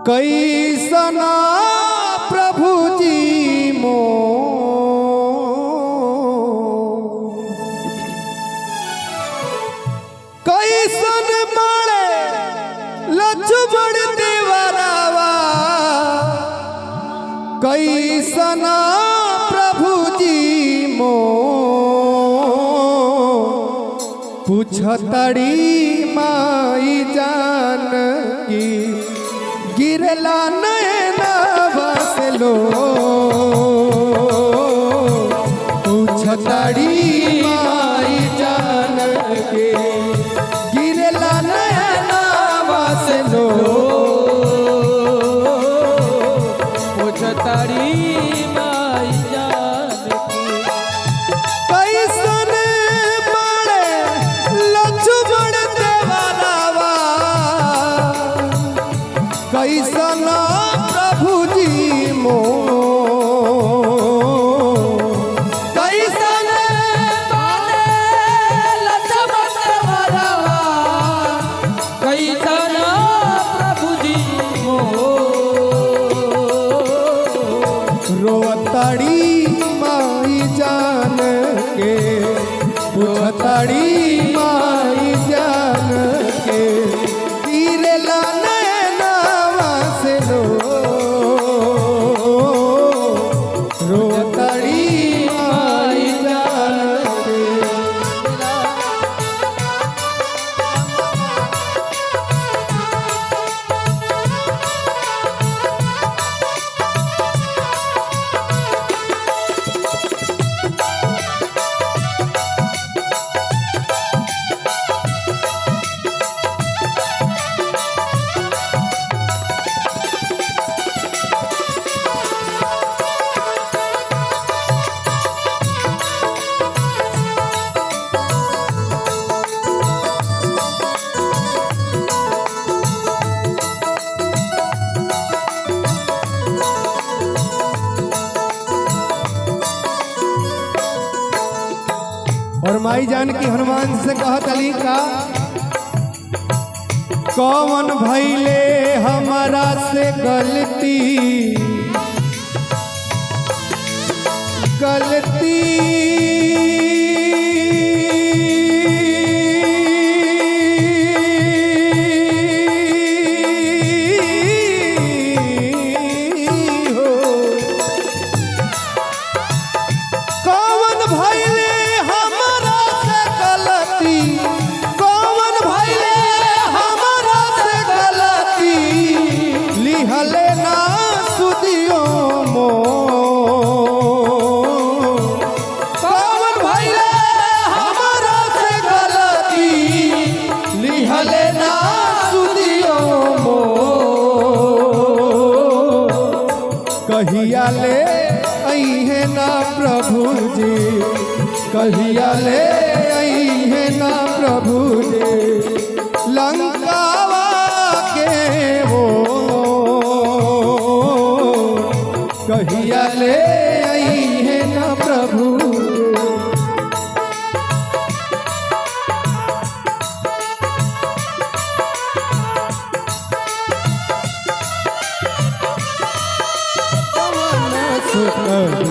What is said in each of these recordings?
कैसना प्रभु जी मो कैसन मारे लक्ष्मण देवरावा कैसना प्रभु जी मो पूछतड़ी माई जान की गिरला नैना बसलो पूछतड़ी माई जान के गिरला नैना बसलो पूछतड़ी माई जान की कैसन मारे लक्ष्मण देवरावा कैसन प्रभु जी मो कैसन मारे लक्ष्मण देवरावा कैसन प्रभु जी मो रोवताड़ी माई जान के पूछताड़ी माई जान के गिरला नैना बसलो रोवताड़ी माई जान के और माई जान की हनुमान से कहत अली का कौन भैले हमारा से गलती गलती हो कौन भैले कौन भैले हमारा से गलती लिहले ना सुदियो मो कौन भैले हमारा से गलती लिहले ना सुदियो मो कहिया ले अइहे ना प्रभु जी कहिया ले अइहे ना प्रभु जी लंकावा के वो कहिया ले अइहे ना प्रभु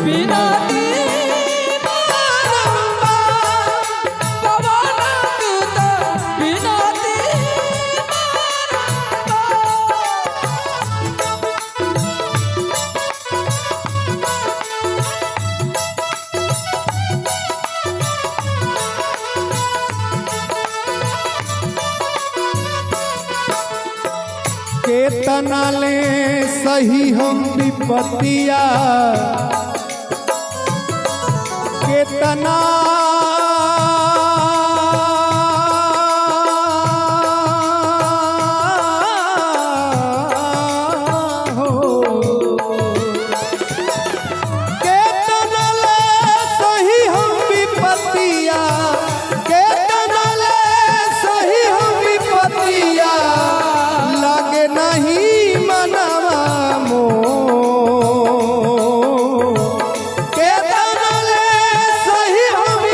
बिना केतना ले सही हम विपतिया केतना हो केतना ले सही हम विपतिया केतना ले सही हम विपतिया लागे नहीं मनवा मो केतना ले सही हम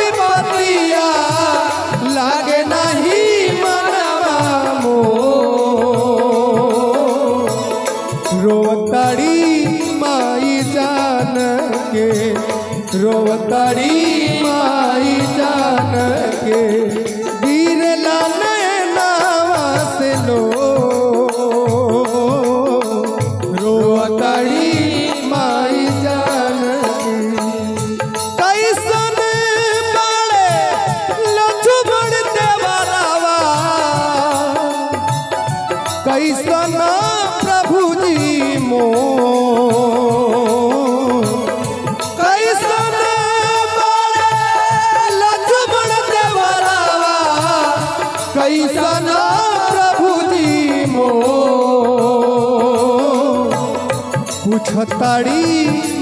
रोवताड़ी माई जान के गिरला नैनावा से लो रोवताड़ी माई जान के कैसन बड़े लक्ष्मण देवरावा कैसन प्रभु जी मो कैसन बड़े लक्ष्मण देवरावा कैसन प्रभु जी मो पूछताड़ी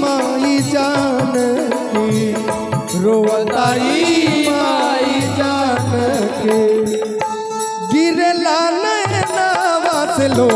माई जान की रोवताड़ी माई जान के गिरला नैनावा से लो